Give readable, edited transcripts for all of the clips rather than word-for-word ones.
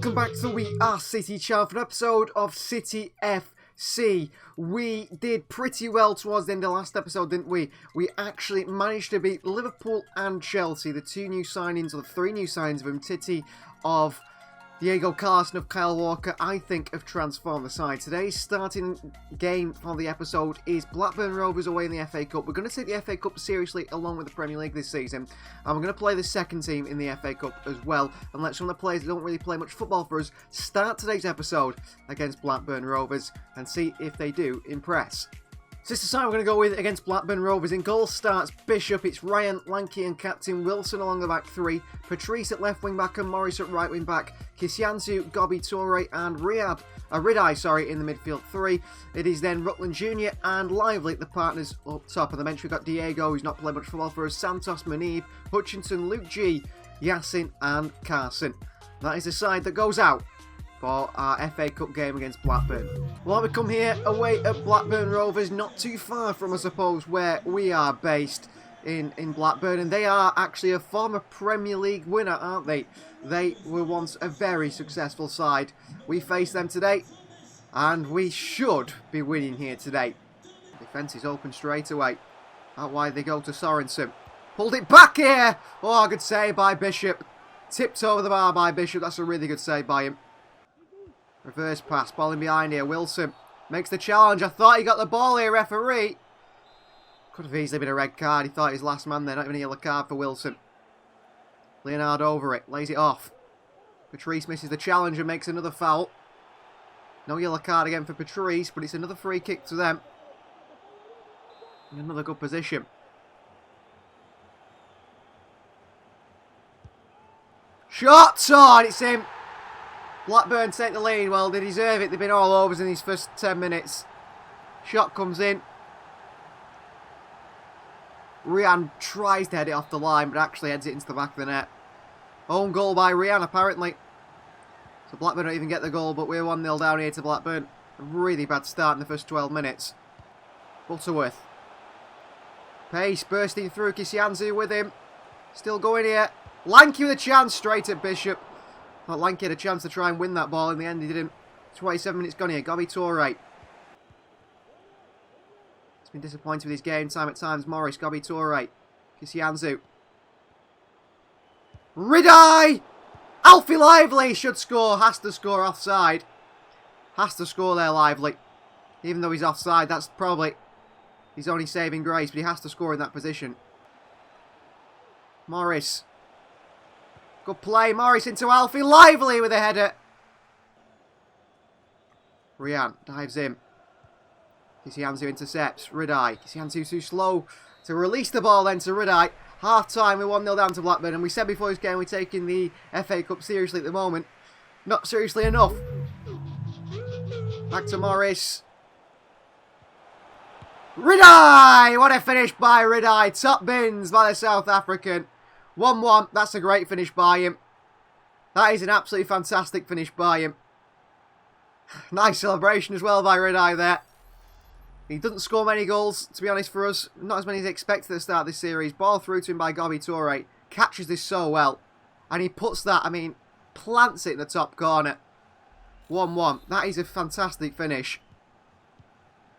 welcome back to We Are City channel for an episode of City FC. We did pretty well towards the end of the last episode, didn't we? We actually managed to beat Liverpool and Chelsea, the two new signings, or the three new signings of Umtiti, of Diego Carlson, of Kyle Walker, I think have transformed the side. Today's starting game for the episode is Blackburn Rovers away in the FA Cup. We're going to take the FA Cup seriously along with the Premier League this season. And we're going to play the second team in the FA Cup as well. And let some of the players that don't really play much football for us start today's episode against Blackburn Rovers and see if they do impress. So this is the side we're going to go with against Blackburn Rovers. In goal starts Bishop, it's Ryan, Lanky and Captain Wilson along the back three, Patrice at left wing back and Morris at right wing back, Kisianzu, Gobi Toure and Ridai in the midfield three. It is then Rutland Jr. and Lively, the partners up top. On the bench we've got Diego, who's not played much football for us, Santos, Manib, Hutchinson, Luke G, Yassin and Carson. That is the side that goes out for our FA Cup game against Blackburn. Well, we come here away at Blackburn Rovers, not too far from, I suppose, where we are based in Blackburn, and they are actually a former Premier League winner, aren't they? They were once a very successful side. We face them today, and we should be winning here today. Defence is open straight away. Out wide they go to Sorensen. Pulled it back here! Oh, good save by Bishop. Tipped over the bar by Bishop. That's a really good save by him. Reverse pass, ball in behind here. Wilson makes the challenge. I thought he got the ball here, referee. Could have easily been a red card. He thought he was last man there. Not even a yellow card for Wilson. Leonard over it. Lays it off. Patrice misses the challenge and makes another foul. No yellow card again for Patrice, but it's another free kick to them. In another good position. Shot on! It's him. Blackburn take the lead. Well, they deserve it. They've been all overs in these first 10 minutes. Shot comes in. Rian tries to head it off the line, but actually heads it into the back of the net. Own goal by Rian, apparently. So Blackburn don't even get the goal, but we're 1-0 down here to Blackburn. A really bad start in the first 12 minutes. Butterworth. Pace bursting through. Kisianzu with him. Still going here. Lanky with a chance straight at Bishop. Thought Lanky had a chance to try and win that ball. In the end, he didn't. 27 minutes gone here. Gobi Toure. He's been disappointed with his game time at times. Morris, Gobi Toure. Kisianzu. Ridai! Alfie Lively should score. Has to score offside. Has to score there, Lively. Even though he's offside, that's probably his only saving grace. But he has to score in that position. Morris. Good play, Morris into Alfie Lively with a header. Rian dives in. Kisianzu intercepts. Ridai. Kisianzu too slow to release the ball then to Ridai. Half time, we're 1-0 down to Blackburn. And we said before this game we're taking the FA Cup seriously at the moment. Not seriously enough. Back to Morris. Ridai! What a finish by Ridai. Top bins by the South African. 1-1, that's a great finish by him. That is an absolutely fantastic finish by him. Nice celebration as well by Ridai there. He doesn't score many goals, to be honest, for us. Not as many as expected at the start of this series. Ball through to him by Gobi Toure. Catches this so well. And he puts that, plants it in the top corner. 1-1. That is a fantastic finish.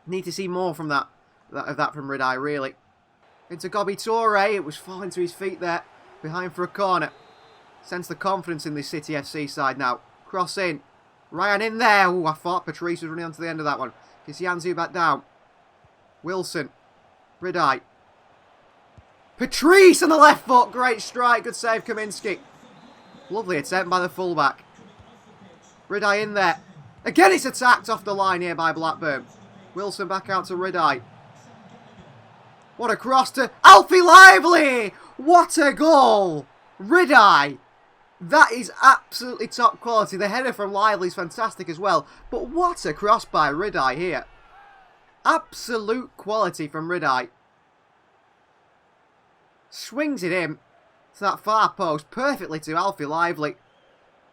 Need to see more from that from Ridai, really. Into Gobi Toure. It was falling to his feet there. Behind for a corner. Sense the confidence in this City FC side now. Cross in. Ryan in there. Ooh, I thought Patrice was running on to the end of that one. Kisianzu back down. Wilson. Ridai. Patrice on the left foot. Great strike. Good save, Kaminski. Lovely attempt by the fullback. Ridai in there. Again, it's attacked off the line here by Blackburn. Wilson back out to Ridai. What a cross to Alfie Lively! What a goal! Ridai! That is absolutely top quality. The header from Lively is fantastic as well. But what a cross by Ridai here. Absolute quality from Ridai. Swings it in to that far post perfectly to Alfie Lively,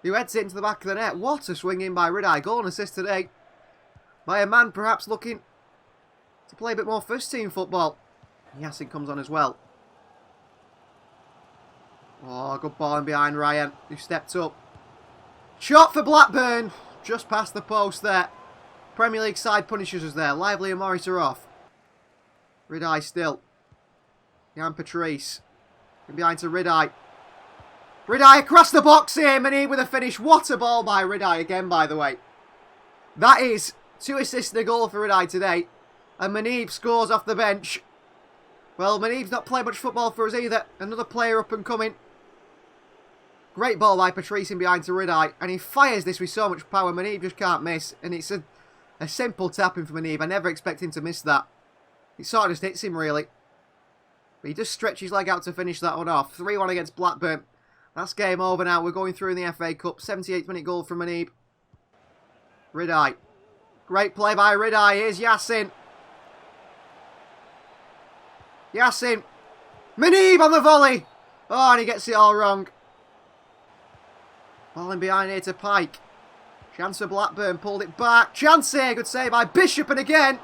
who heads it into the back of the net. What a swing in by Ridai. Goal and assist today by a man perhaps looking to play a bit more first team football. Yassin comes on as well. Oh, good ball in behind Ryan, who stepped up. Shot for Blackburn. Just past the post there. Premier League side punishes us there. Lively and Morris are off. Ridai still. Behind Patrice. And behind to Ridai. Ridai across the box here. Manib with a finish. What a ball by Ridai again, by the way. That is 2 assists and a goal for Ridai today. And Manib scores off the bench. Well, Manib's not played much football for us either. Another player up and coming. Great ball by Patrice in behind to Ridai. And he fires this with so much power. Manib just can't miss. And it's a simple tapping for Manib. I never expect him to miss that. It sort of just hits him, really. But he just stretches his leg out to finish that one off. 3-1 against Blackburn. That's game over now. We're going through in the FA Cup. 78th minute goal from Manib. Ridai. Great play by Ridai. Here's Yassin. Yassin. Manib on the volley. Oh, and he gets it all wrong. Ball in behind here to Pike. Chance for Blackburn. Pulled it back. Chance here. Good save by Bishop. And again.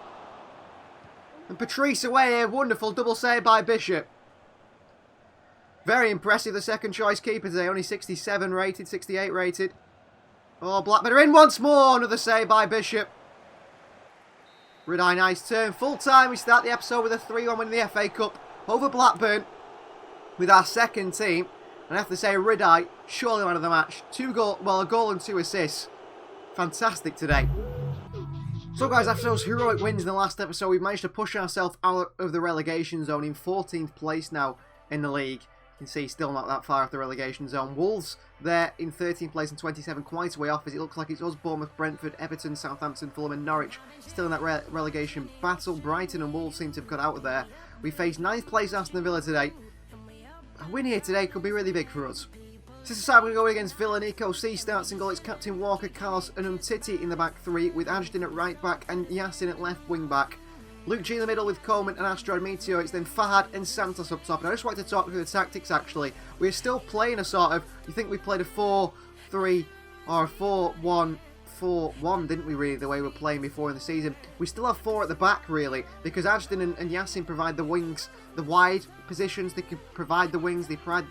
And Patrice away here. Wonderful double save by Bishop. Very impressive, the second choice keeper today. Only 67 rated, 68 rated. Oh, Blackburn are in once more. Another save by Bishop. Ridai, nice turn. Full time. We start the episode with a 3-1 win in the FA Cup over Blackburn with our second team. And I have to say, Ridai, surely man of the match. A goal and 2 assists. Fantastic today. So guys, after those heroic wins in the last episode, we've managed to push ourselves out of the relegation zone in 14th place now in the league. You can see still not that far off the relegation zone. Wolves there in 13th place and 27, quite a way off, as it looks like it's us, Bournemouth, Brentford, Everton, Southampton, Fulham and Norwich still in that relegation battle. Brighton and Wolves seem to have got out of there. We face 9th place Aston Villa today. A win here today could be really big for us. This is the side we're going to go against Villa. Nico C starts in goal. It's captain Walker, Carlos and Umtiti in the back 3, with Ajdin at right back and Yassin at left wing back. Luke G in the middle with Coleman and Asteroid Meteor. It's then Fahad and Santos up top. And I just wanted to talk through the tactics, actually. We're still playing a sort of... You think we played a 4-3 or a 4-1-4-1, didn't we, really, the way we were playing before in the season? We still have 4 at the back, really, because Ajdin and Yassin provide the wings, the wide positions. They can provide the wings, they provide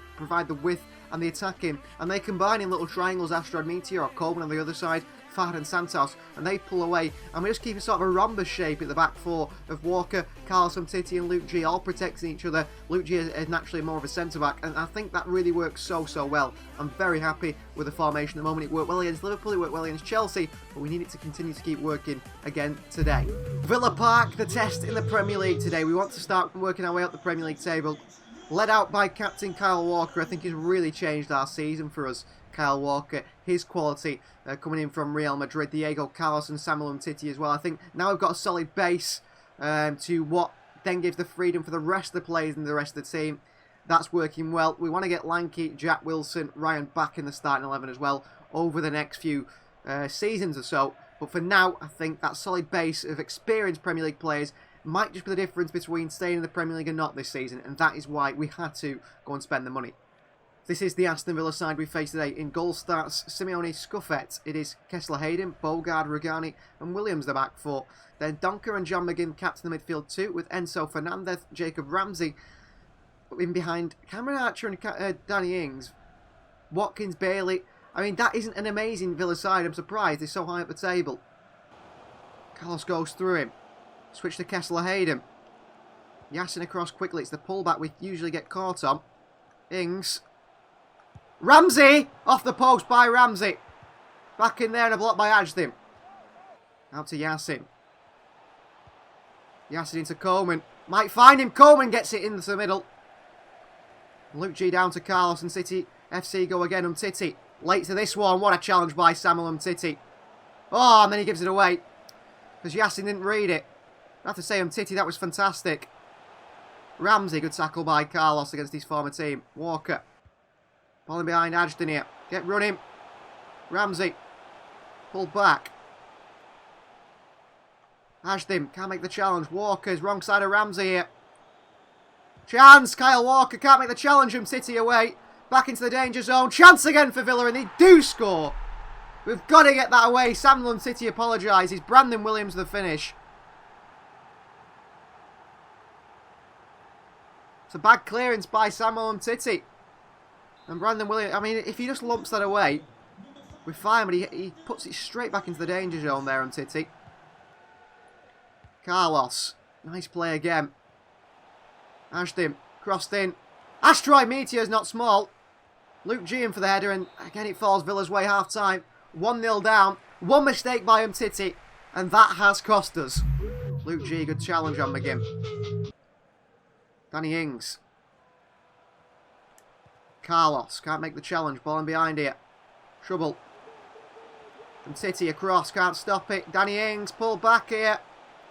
the width and the attacking. And they combine in little triangles, Asteroid Meteor or Coleman on the other side, Fahad and Santos, and they pull away, and we just keep a sort of a rhombus shape at the back 4 of Walker, Carlos Umtiti and Luke G, all protecting each other. Luke G is naturally more of a centre-back, and I think that really works so well. I'm very happy with the formation at the moment. It worked well against Liverpool, it worked well against Chelsea, but we need it to continue to keep working again today. Villa Park, the test in the Premier League today. We want to start working our way up the Premier League table. Led out by captain Kyle Walker. I think he's really changed our season for us. Kyle Walker, his quality coming in from Real Madrid, Diego Carlos and Samuel Umtiti as well. I think now we've got a solid base to what then gives the freedom for the rest of the players and the rest of the team. That's working well. We want to get Lanky, Jack Wilson, Ryan back in the starting 11 as well over the next few seasons or so. But for now, I think that solid base of experienced Premier League players might just be the difference between staying in the Premier League and not this season. And that is why we had to go and spend the money. This is the Aston Villa side we face today. In goal starts Simeone Scuffet. It is Kessler Hayden, Bogard, Rugani and Williams the back 4. Then Donker and John McGinn captain the midfield 2, with Enzo Fernandez, Jacob Ramsey in behind Cameron Archer and Danny Ings. Watkins, Bailey. I mean, that isn't an amazing Villa side. I'm surprised they're so high up the table. Carlos goes through him. Switch to Kessler Hayden. Yassin across quickly. It's the pullback we usually get caught on. Ings. Ramsey! Off the post by Ramsey. Back in there and a block by Ajdin. Out to Yassin. Yassin into Coleman. Might find him. Coleman gets it into the middle. Luke G down to Carlos and City FC go again. Umtiti. Late to this one. What a challenge by Samuel Umtiti. Oh, and then he gives it away. Because Yassin didn't read it. I have to say, Umtiti, that was fantastic. Ramsey, good tackle by Carlos against his former team. Walker. Ball in behind Ajdin here. Get running. Ramsey. Pull back. Ajdin can't make the challenge. Walker's wrong side of Ramsey here. Chance. Kyle Walker can't make the challenge. Umtiti away. Back into the danger zone. Chance again for Villa and they do score. We've got to get that away. Samuel Umtiti apologises. Brandon Williams the finish. It's a bad clearance by Samuel Umtiti. And Brandon Williams, I mean, if he just lumps that away, We're fine, but he puts it straight back into the danger zone there on Titi. Carlos. Nice play again. Ashton. Crossed in. Asteroid Meteor's not small. Luke G in for the header, and again it falls Villa's way half-time. 1-0 down. One mistake by Titi, and that has cost us. Luke G, good challenge on McGinn. Danny Ings. Carlos, can't make the challenge. Ball in behind here. Trouble. From Titi across, can't stop it. Danny Ings, pulled back here.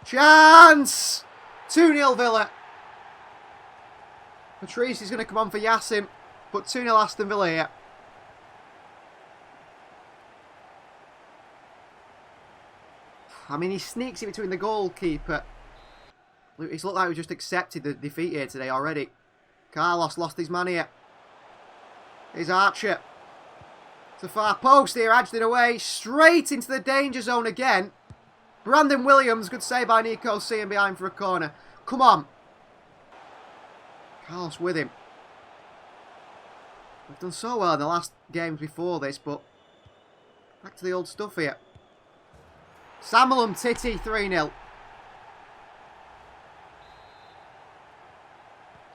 Chance! 2-0 Villa. Patrice is going to come on for Yassim, but 2-0 Aston Villa here. I mean, he sneaks it between the goalkeeper. It's looked like we just accepted the defeat here today already. Carlos lost his man here. Here's Archer. To far post here, edged it away. Straight into the danger zone again. Brandon Williams, good save by Nico C, and behind for a corner. Come on. Carlos with him. We've done so well in the last games before this, but back to the old stuff here. Samuel Titi, 3-0.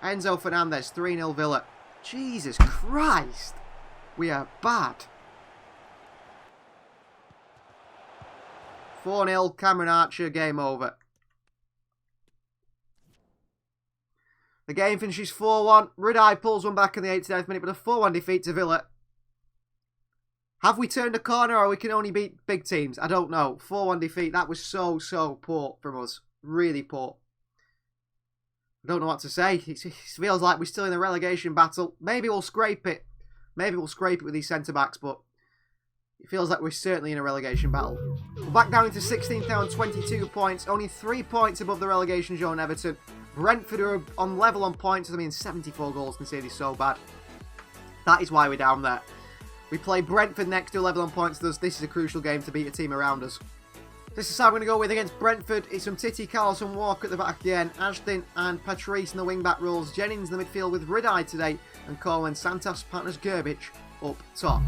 Enzo Fernandez, 3-0 Villa. Jesus Christ. We are bad. 4-0 Cameron Archer, game over. The game finishes 4-1. Ridai pulls one back in the 89th minute, but a 4-1 defeat to Villa. Have we turned a corner, or we can only beat big teams? I don't know. 4-1 defeat. That was so poor from us. Really poor. I don't know what to say. It feels like we're still in a relegation battle. Maybe we'll scrape it. Maybe we'll scrape it with these centre-backs, but it feels like we're certainly in a relegation battle. We're back down into 16th now on 22 points. Only 3 points above the relegation zone, Everton. Brentford are on level on points. I mean, 74 goals conceded, so bad. That is why we're down there. We play Brentford next to level on points, thus this is a crucial game to beat a team around us. This is how we're going to go with against Brentford. It's from Titi, Carlos and Walker at the back again. Ashton and Patrice in the wing-back roles. Jennings in the midfield with Ridai today. And Coleman, Santos, partners Gerbich up top.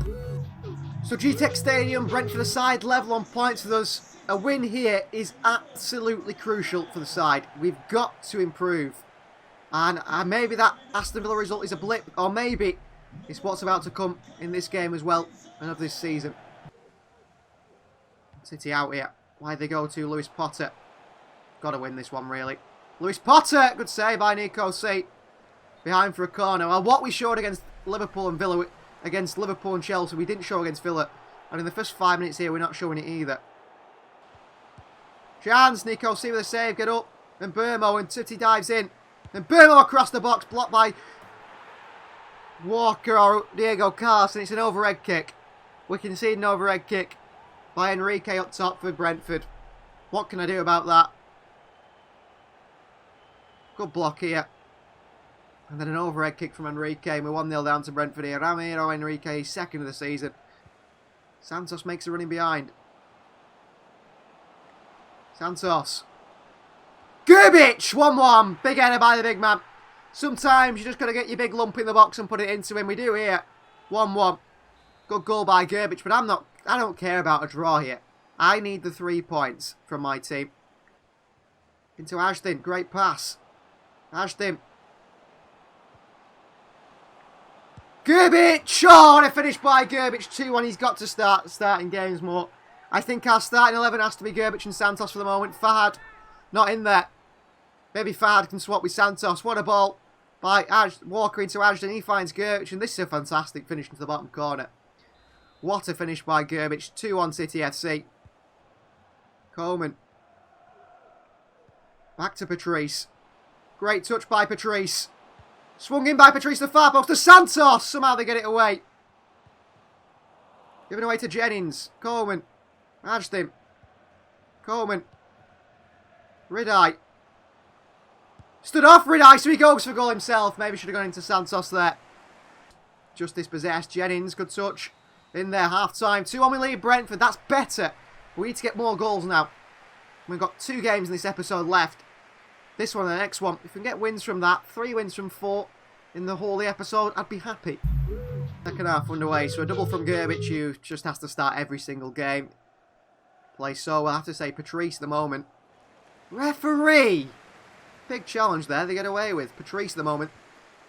So GTEC Stadium, Brentford aside, level on points with us. A win here is absolutely crucial for the side. We've got to improve. And maybe that Aston Villa result is a blip, or maybe it's what's about to come in this game as well, and of this season. City out here. Why they go to Lewis Potter? Got to win this one, really. Lewis Potter! Good save by Nico C. Behind for a corner. Well, what we showed against Liverpool and Villa, against Liverpool and Chelsea, we didn't show against Villa. And in the first 5 minutes here, we're not showing it either. Chance, Nico C with a save, get up. And Burmo, and Titi dives in. And Burmo across the box, blocked by Walker or Diego Carson. It's an overhead kick. We can see an overhead kick by Enrique up top for Brentford. What can I do about that? Good block here. And then an overhead kick from Enrique. And we're 1-0 down to Brentford here. Ramiro Enrique, second of the season. Santos makes a running behind. Santos. Gerbich! 1-1. Big header by the big man. Sometimes you just got to get your big lump in the box and put it into him. We do here. 1-1. Good goal by Gerbich, but I don't care about a draw here. I need the 3 points from my team. Into Ashton. Great pass. Ashton. Gerbich! Oh, and a finish by Gerbich. 2-1. He's got to start starting games more. I think our starting 11 has to be Gerbich and Santos for the moment. Fahad, not in there. Maybe Fahad can swap with Santos. What a ball by Walker into Ashton. He finds Gerbich, and this is a fantastic finish into the bottom corner. What a finish by Gerbich. 2-1 City FC. Coleman. Back to Patrice. Great touch by Patrice. Swung in by Patrice to the far post to Santos. Somehow they get it away. Given away to Jennings. Coleman. Ashton. Coleman. Ridai. Stood off Ridai, so he goes for goal himself. Maybe should have gone into Santos there. Just dispossessed. Jennings, good touch. In there, half-time. 2-1 we lead Brentford. That's better. We need to get more goals now. We've got 2 games in this episode left. This one and the next one. If we can get wins from that, 3 wins from 4 in the whole of the episode, I'd be happy. Second half underway, so a double from Gerbic, who just has to start every single game. Plays so well, I have to say, Patrice at the moment. Referee! Big challenge there, they get away with. Patrice at the moment.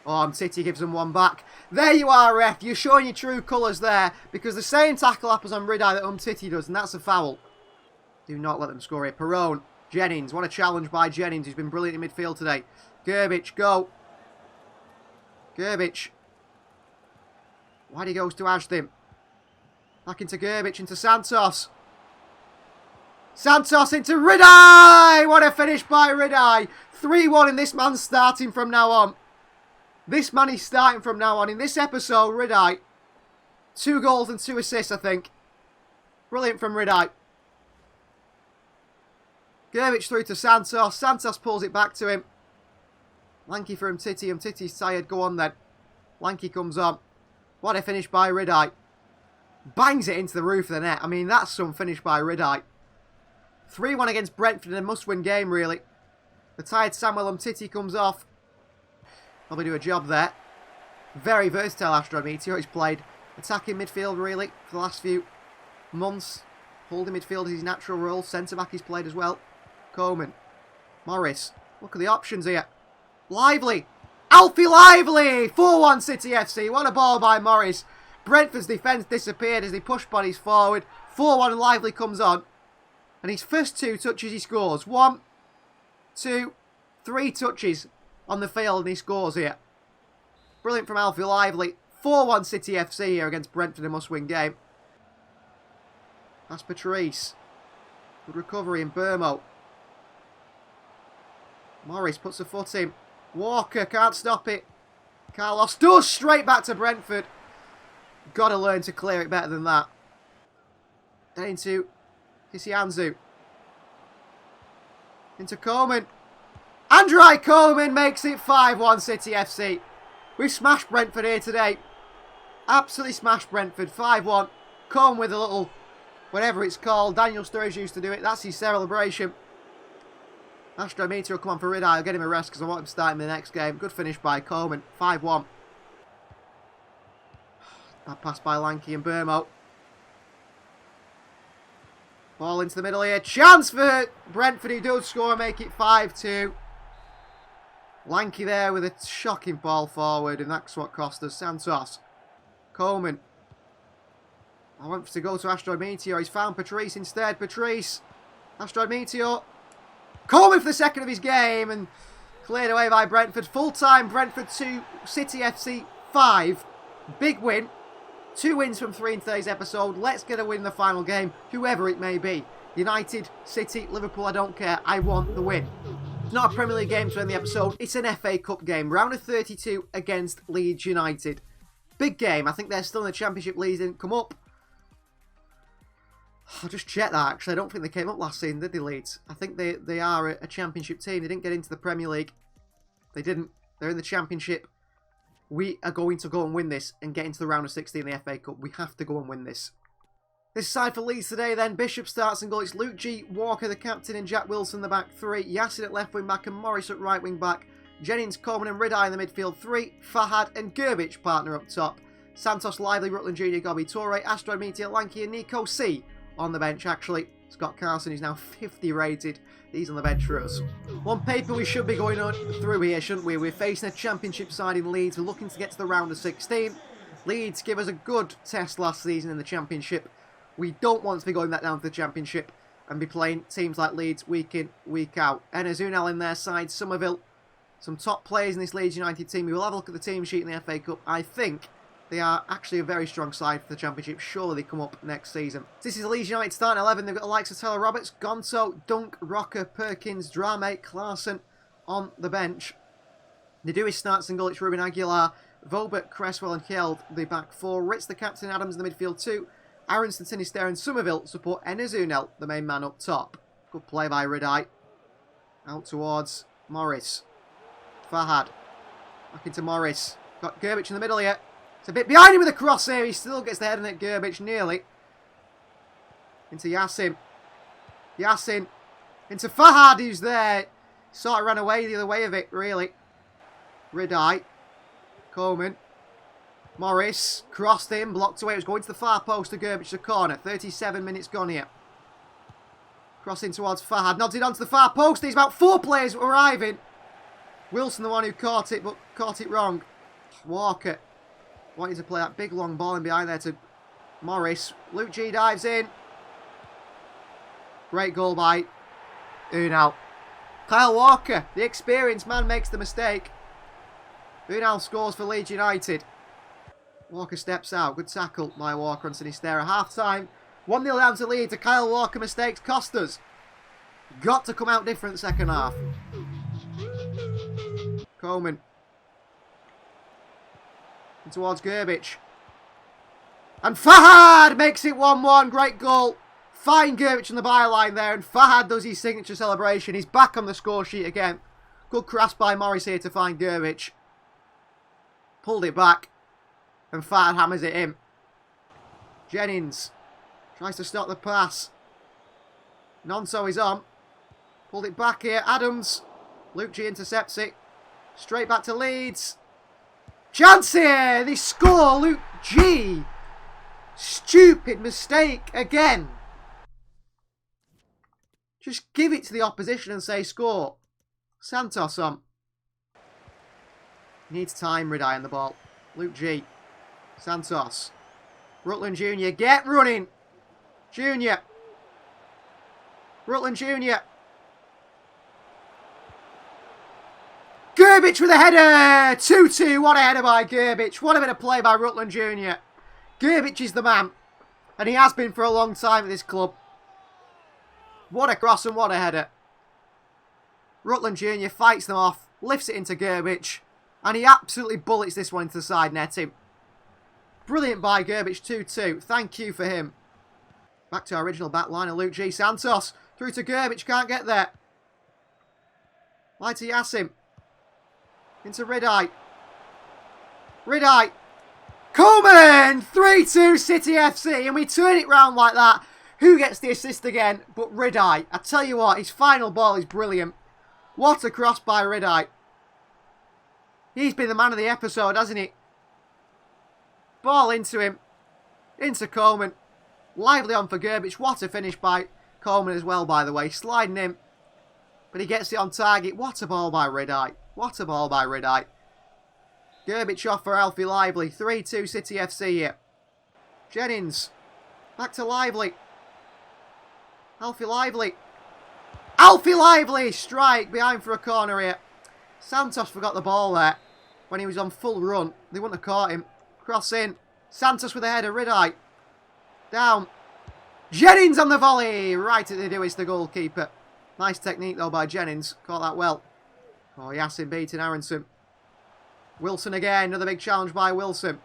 Oh, and Titty gives them one back. There you are, ref. You're showing your true colours there, because the same tackle happens on Ridai that Titty does, and that's a foul. Do not let them score here. Perone, Jennings, what a challenge by Jennings, who's been brilliant in midfield today. Gerbic, go. Gerbic. Why he goes to Ashton. Back into Gerbic, into Santos. Santos into Ridai! What a finish by Ridai. 3-1 and this man's starting from now on. This man is starting from now on. In this episode, Ridai. 2 goals and 2 assists, I think. Brilliant from Ridai. Gerbic through to Santos. Santos pulls it back to him. Lanky for Titty. Titty's tired. Go on then. Lanky comes on. What a finish by Ridai. Bangs it into the roof of the net. I mean, that's some finish by Ridai. 3-1 against Brentford in a must-win game, really. The tired Samuel Titty comes off. Probably do a job there. Very versatile Astro Meteor. He's played attacking midfield, really, for the last few months. Holding midfield is his natural role. Centre-back he's played as well. Coleman. Morris. Look at the options here. Lively. Alfie Lively! 4-1 City FC. What a ball by Morris. Brentford's defence disappeared as they push bodies forward. 4-1 and Lively comes on. And his first 2 touches he scores. 1, 2, 3 touches on the field and he scores here. Brilliant from Alfie Lively. 4-1 City FC here against Brentford, a must-win game. That's Patrice. Good recovery in Burmo. Morris puts a foot in. Walker can't stop it. Carlos does, straight back to Brentford. Got to learn to clear it better than that. Then into Kisianzu. Into Coleman. Andrei Coleman makes it 5-1 City FC. We've smashed Brentford here today. Absolutely smashed Brentford. 5-1. Coleman with a little, whatever it's called. Daniel Sturridge used to do it. That's his celebration. Astro Meteor will come on for Ridai. I'll get him a rest because I want him starting in the next game. Good finish by Coleman. 5-1. Bad pass by Lanky and Burmo. Ball into the middle here. Chance for Brentford, who does score and make it 5-2. Lanky there with a shocking ball forward, and that's what cost us. Santos. Coleman. I want to go to Astro Meteor. He's found Patrice instead. Patrice. Astro Meteor. Coleman for the second of his game and cleared away by Brentford. Full-time Brentford 2, City FC 5. Big win. 2 wins from 3 in today's episode. Let's get a win in the final game, whoever it may be. United, City, Liverpool, I don't care. I want the win. It's not a Premier League game to end the episode. It's an FA Cup game. Round of 32 against Leeds United. Big game. I think they're still in the Championship. Leeds didn't come up. I'll just check that, actually. I don't think they came up last season, did they, Leeds? I think they are a Championship team. They didn't get into the Premier League. They didn't. They're in the Championship. We are going to go and win this and get into the round of 16 in the FA Cup. We have to go and win this. This side for Leeds today then. Bishop starts and goal. It's Luke G, Walker the captain and Jack Wilson the back 3. Yassin at left wing back and Morris at right wing back. Jennings, Coleman and Ridai in the midfield 3. Fahad and Gerbic partner up top. Santos, Lively, Rutland Jr, Gobby, Torre, Astro Meteor, Lanky and Nico C on the bench actually. Scott Carson is now 50 rated. He's on the bench for us. On paper we should be going on through here, shouldn't we? We're facing a Championship side in Leeds. We're looking to get to the round of 16. Leeds give us a good test last season in the Championship. We don't want to be going back down to the Championship and be playing teams like Leeds week in, week out. Enes Unal in their side, Somerville. Some top players in this Leeds United team. We will have a look at the team sheet in the FA Cup. I think they are actually a very strong side for the Championship. Surely they come up next season. This is Leeds United starting 11. They've got the likes of Taylor Roberts, Gonzo, Dunk, Rocker, Perkins, Drame, Clarkson on the bench. The Dewey starts and goal. It's Ruben Aguilar, Vobert, Cresswell and Kjeld, the back 4. Ritz, the captain, Adams in the midfield 2. Aronson, Sinister and Somerville support Enes Unal, the main man up top. Good play by Ridai. Out towards Morris. Fahad. Back into Morris. Got Gerbic in the middle here. It's a bit behind him with a cross here. He still gets the head on it. Gerbic nearly. Into Yassin. Yassin. Into Fahad, who's there. Sort of ran away the other way of it, really. Ridai. Coleman. Morris crossed in, blocked away. It was going to the far post to Gerbic, the corner. 37 minutes gone here. Crossing towards Fahad. Nodded onto the far post. There's about 4 players arriving. Wilson, the one who caught it, but caught it wrong. Walker wanted to play that big long ball in behind there to Morris. Luke G dives in. Great goal by Unal. Kyle Walker, the experienced man, makes the mistake. Unal scores for Leeds United. Walker steps out. Good tackle by Walker on Sinistera. Half time. 1-0 down to Leeds. A Kyle Walker mistakes cost us. Got to come out different second half. Coleman. And towards Gerbic. And Fahad makes it 1-1. Great goal. Fine Gerbic on the byline there. And Fahad does his signature celebration. He's back on the score sheet again. Good cross by Morris here to find Gerbic. Pulled it back. And Fahad hammers it in. Jennings tries to stop the pass. Nonso is on. Pulled it back here. Adams. Luke G intercepts it. Straight back to Leeds. Chance here. They score. Luke G. Stupid mistake again. Just give it to the opposition and say score. Santos on. Needs time, Ridai on the ball. Luke G. Santos. Rutland Jr. Get running. Jr. Rutland Jr. Gerbic with a header. 2-2. What a header by Gerbic. What a bit of play by Rutland Jr. Gerbic is the man. And he has been for a long time at this club. What a cross and what a header. Rutland Jr. fights them off. Lifts it into Gerbic. And he absolutely bullets this one into the side netting. Brilliant by Gerbic, 2-2. Thank you for him. Back to our original back line of Luke G. Santos. Through to Gerbic, can't get there. Lighty Yassim. Into Ridai. Ridai. Coleman! 3-2 City FC. And we turn it round like that. Who gets the assist again but Ridai? I tell you what, his final ball is brilliant. What a cross by Ridai. He's been the man of the episode, hasn't he? Ball into him. Into Coleman. Lively on for Gerbic. What a finish by Coleman as well, by the way. Sliding in. But he gets it on target. What a ball by Ridai. What a ball by Ridai. Gerbic off for Alfie Lively. 3-2 City FC here. Jennings. Back to Lively. Alfie Lively. Alfie Lively! Strike behind for a corner here. Santos forgot the ball there. When he was on full run, they wouldn't have caught him. Cross in. Santos with a header. Ridai. Down. Jennings on the volley. Right at the do, it's the goalkeeper. Nice technique though by Jennings. Caught that well. Oh, Yassin beating Aronson. Wilson again. Another big challenge by Wilson.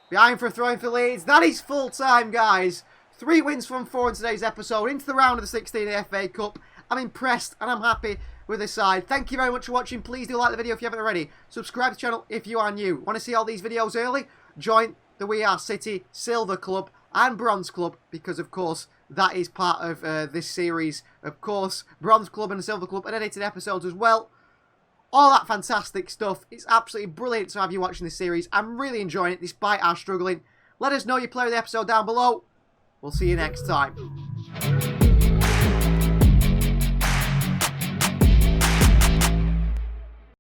Behind for a throw in for Leeds. That is full time, guys. 3 wins from 4 in today's episode. Into the round of the 16 of the FA Cup. I'm impressed and I'm happy with this side. Thank you very much for watching. Please do like the video if you haven't already. Subscribe to the channel if you are new. Want to see all these videos early? Join the We Are City Silver Club and Bronze Club, because of course that is part of this series. Of course, Bronze Club and Silver Club and edited episodes as well. All that fantastic stuff. It's absolutely brilliant to have you watching this series. I'm really enjoying it despite our struggling. Let us know your player of the episode down below. We'll see you next time.